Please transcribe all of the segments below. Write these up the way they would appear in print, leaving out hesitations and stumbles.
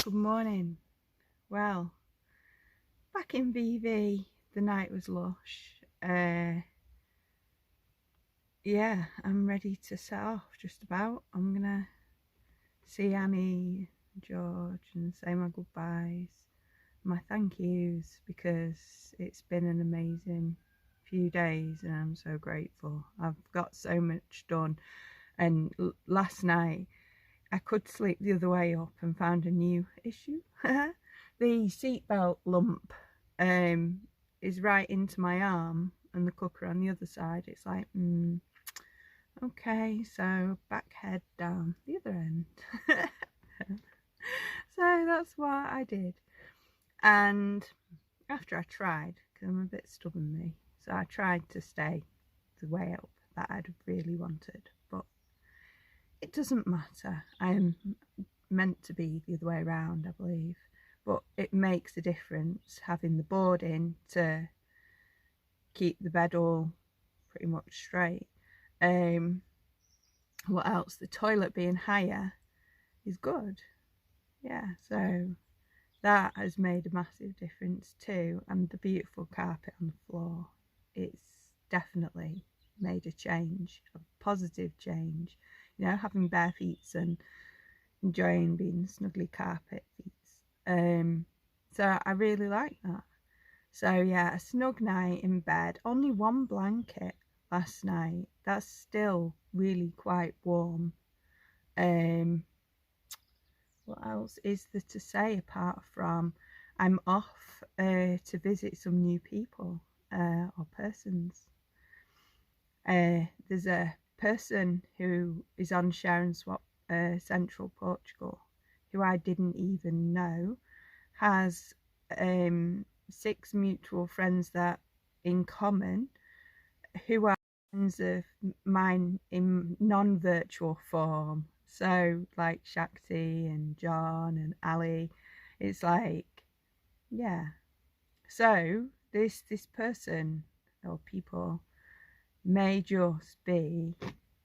Good morning. Well, back in VV, the night was lush. Yeah, I'm ready to set off just about. I'm gonna see Annie, George, and say my goodbyes, my thank yous, because it's been an amazing few days and I'm so grateful. I've got so much done, and last night I could sleep the other way up and found a new issue. The seatbelt lump is right into my arm and the cooker on the other side. It's like, okay, so back head down the other end. So that's what I did. And after I tried, because I'm a bit stubborn me, so I tried to stay the way up that I'd really wanted, but it doesn't matter. I am meant to be the other way around, I believe, but it makes a difference having the board in to keep the bed all pretty much straight. What else? The toilet being higher is good. Yeah, so that has made a massive difference too. And the beautiful carpet on the floor, it's definitely made a change, a positive change. You know, having bare feet and enjoying being snuggly carpet feet. So I really like that. So yeah, a snug night in bed. Only one blanket last night. That's still really quite warm. What else is there to say apart from I'm off to visit some new people or persons. There's a person who is on Share and Swap Central Portugal who I didn't even know, has 6 mutual friends that in common who are friends of mine in non-virtual form. So like Shakti and John and Ali, it's like, yeah. So this person or people may just be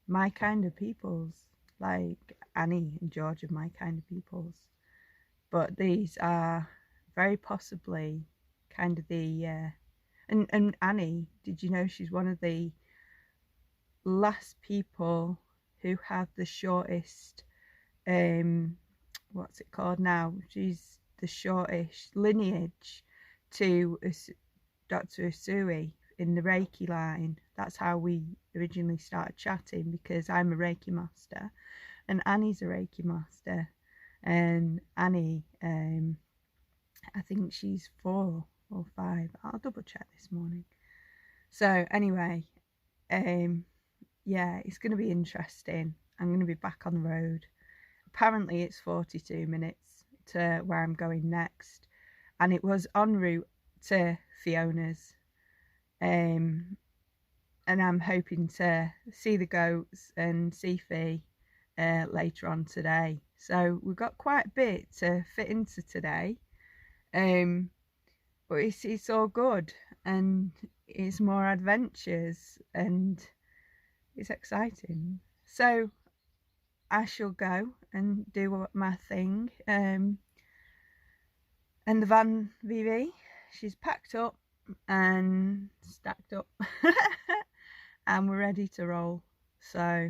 my kind of peoples, like Annie and George are my kind of peoples, but these are very possibly kind of the and Annie, did you know she's one of the last people who have the shortest what's it called now, she's the shortest lineage to Dr. Usui in the Reiki line. That's how we originally started chatting, because I'm a Reiki master and Annie's a Reiki master, and Annie I think she's 4 or 5. I'll double check this morning. So anyway, yeah, it's going to be interesting. I'm going to be back on the road. Apparently it's 42 minutes to where I'm going next, and it was en route to Fiona's, and I'm hoping to see the goats and see Fee later on today. So we've got quite a bit to fit into today, but it's all good, and it's more adventures and it's exciting. So I shall go and do my thing. And the van VV, she's packed up and stacked up and we're ready to roll. So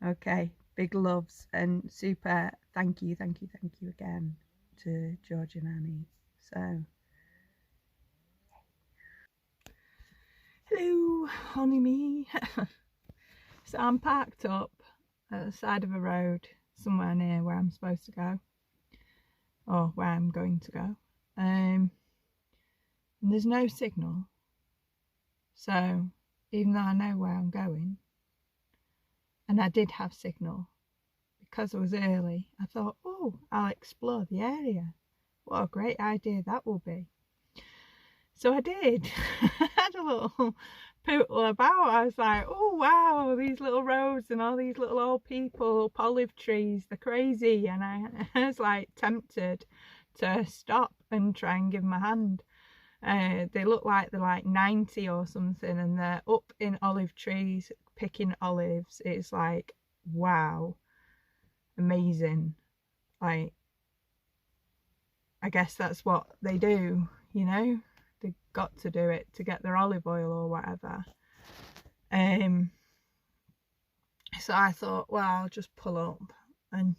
okay, big loves and super thank you again to George and Annie. So hello, honey me. So I'm parked up at the side of a road somewhere near where I'm supposed to go, or where I'm going to go, and there's no signal. So even though I know where I'm going, and I did have signal, because I was early, I thought, oh, I'll explore the area. What a great idea that will be. So I did. I had a little pootle about. I was like, oh wow, these little roads and all these little old people, olive trees, they're crazy. And I was like tempted to stop and try and give them a hand. They look like they're like 90 or something, and they're up in olive trees picking olives. It's like, wow, amazing. Like, I guess that's what they do, you know. They've got to do it to get their olive oil or whatever. So I thought, well, I'll just pull up and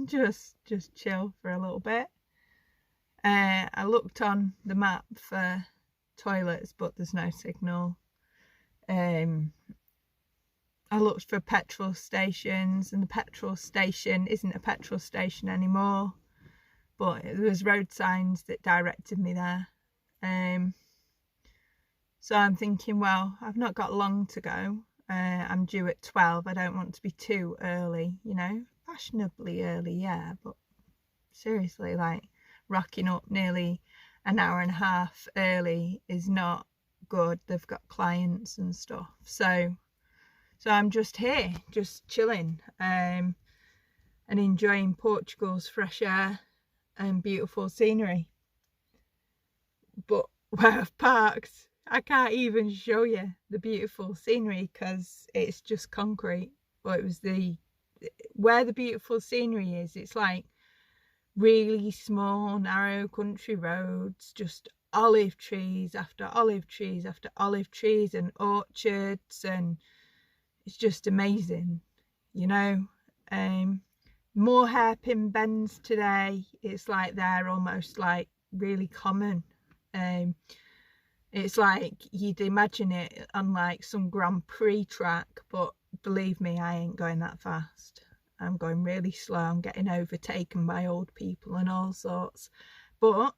just chill for a little bit. I looked on the map for toilets, but there's no signal. I looked for petrol stations, and the petrol station isn't a petrol station anymore, but there was road signs that directed me there. So I'm thinking, well, I've not got long to go. I'm due at 12. I don't want to be too early, you know, fashionably early, yeah, but seriously, like, rocking up nearly an hour and a half early is not good. They've got clients and stuff. So I'm just here, just chilling, and enjoying Portugal's fresh air and beautiful scenery. But where I've parked, I can't even show you the beautiful scenery because it's just concrete. But it was where the beautiful scenery is, it's like really small, narrow country roads, just olive trees after olive trees after olive trees, and orchards, and it's just amazing, you know. More hairpin bends today. It's like they're almost like really common. It's like you'd imagine it on like some Grand Prix track, but believe me, I ain't going that fast. I'm going really slow. I'm getting overtaken by old people and all sorts, but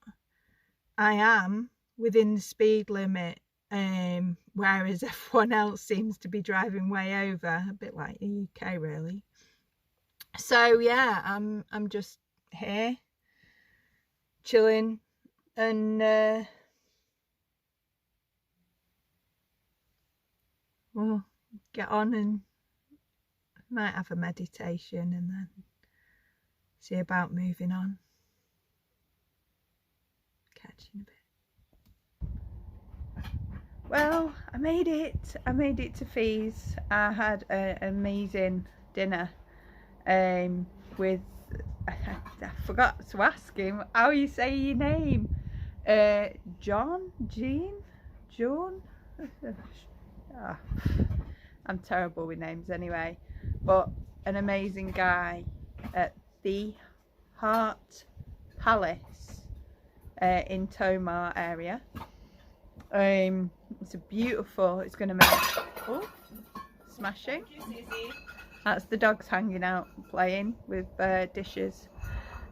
I am within the speed limit, whereas everyone else seems to be driving way over, a bit like the UK really. So yeah, I'm just here chilling, and we'll get on and might have a meditation and then see about moving on. Catch you in a bit. Well, I made it to Fees. I had an amazing dinner with, I forgot to ask him how you say your name. John? Oh, I'm terrible with names anyway, but an amazing guy at the Heart Palace in Tomar area. It's going to make smashing. That's the dogs hanging out playing with dishes.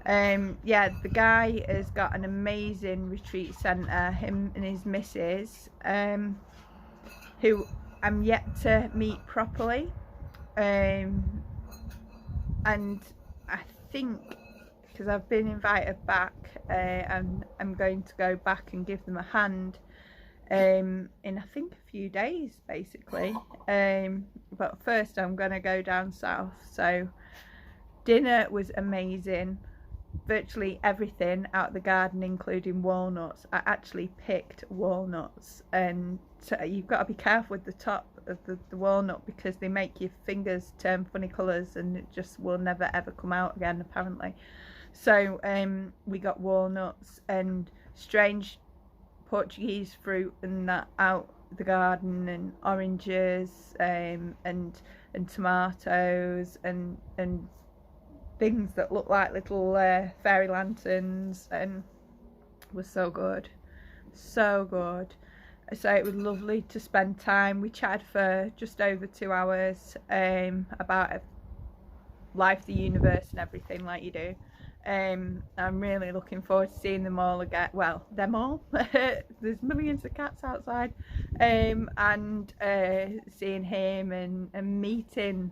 Yeah, the guy has got an amazing retreat centre, him and his missus, who I'm yet to meet properly, and I think because I've been invited back, and I'm going to go back and give them a hand in I think a few days basically, but first I'm going to go down south. So dinner was amazing, virtually everything out of the garden including walnuts. I actually picked walnuts, and so you've got to be careful with the top of the walnut because they make your fingers turn funny colours and it just will never ever come out again apparently. So we got walnuts and strange Portuguese fruit and that out the garden, and oranges, and tomatoes, and things that look like little fairy lanterns, and was so good, so good. So it was lovely to spend time. We chatted for just over 2 hours about life, the universe, and everything like you do. I'm really looking forward to seeing them all again. Well, them all. There's millions of cats outside, and seeing him and meeting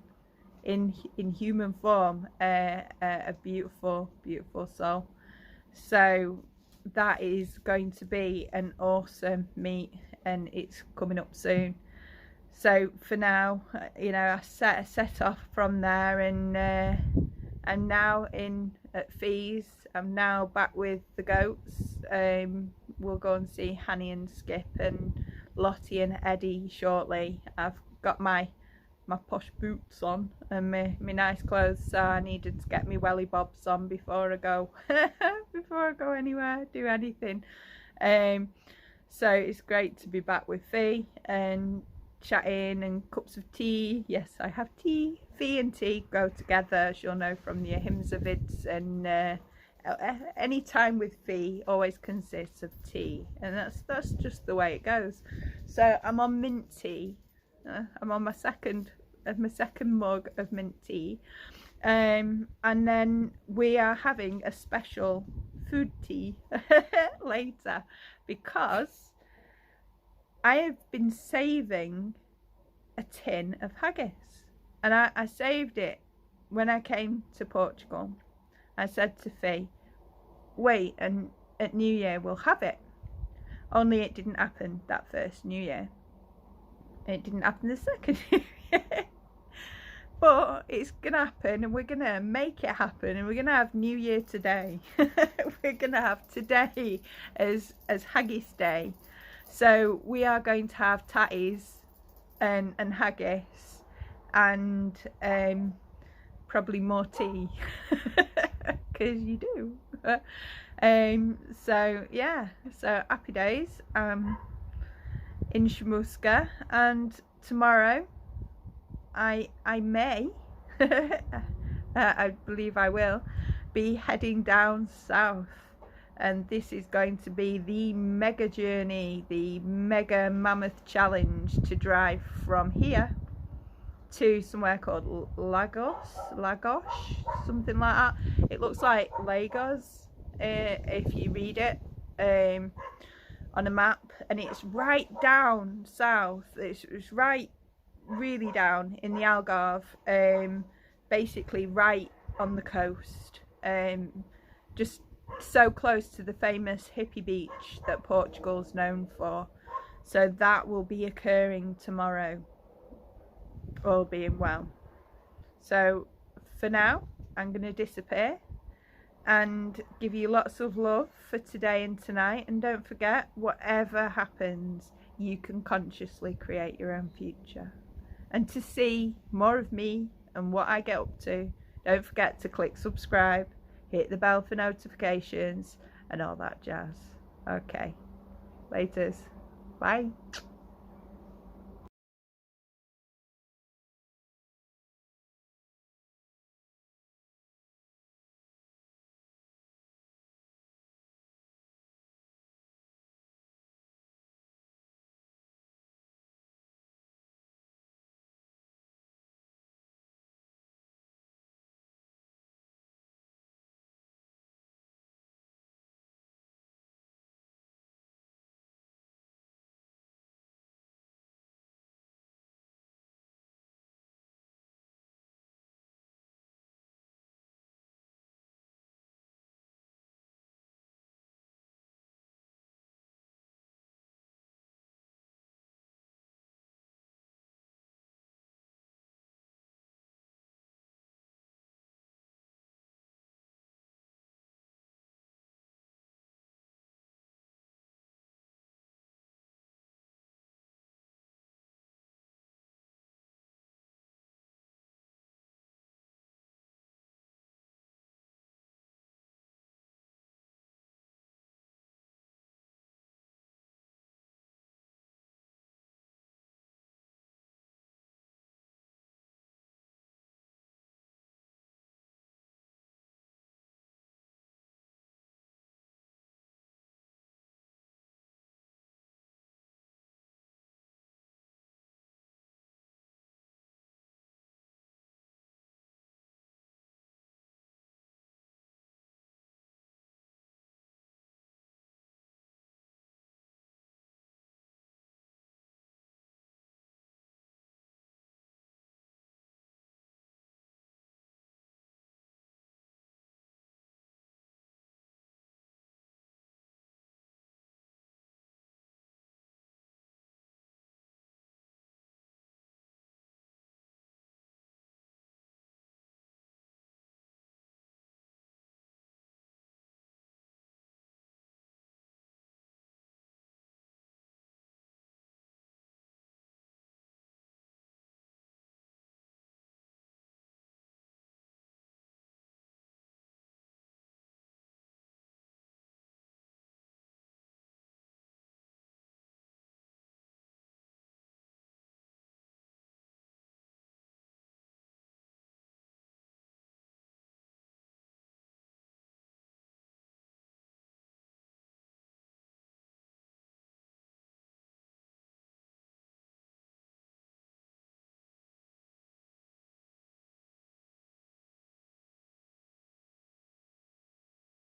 in human form a beautiful soul. So that is going to be an awesome meet, and it's coming up soon. So for now, you know, I set off from there, and now at Fees. I'm now back with the goats. We'll go and see Hannie and Skip and Lottie and Eddie shortly. I've got my my posh boots on and my nice clothes, so I needed to get my welly bobs on before I go before I go anywhere, do anything. So it's great to be back with Fee and chatting and cups of tea. Yes, I have tea. Fee and tea go together, as you'll know from the Ahimsa vids, and any time with Fee always consists of tea, and that's just the way it goes. So I'm on mint tea. I'm on my second mug of mint tea, and then we are having a special food tea later, because I have been saving a tin of haggis, and I saved it when I came to Portugal. I said to Fee, wait, and at New Year we'll have it. Only it didn't happen that first New Year. It didn't happen the second New Year. But it's going to happen, and we're going to make it happen, and we're going to have New Year today. We're going to have today as Haggis Day. So we are going to have tatties and haggis and probably more tea, because you do. So yeah, so happy days in Chamusca, and tomorrow I may I believe I will be heading down south, and this is going to be the mega journey, the mega mammoth challenge, to drive from here to somewhere called Lagos, something like that. It looks like Lagos if you read it on a map, and it's right down south. It's right really down in the Algarve, basically right on the coast, just so close to the famous hippie beach that Portugal's known for. So that will be occurring tomorrow, all being well. So for now, I'm going to disappear and give you lots of love for today and tonight, and don't forget, whatever happens, you can consciously create your own future. And to see more of me and what I get up to, don't forget to click subscribe, hit the bell for notifications and all that jazz. Okay, laters, bye.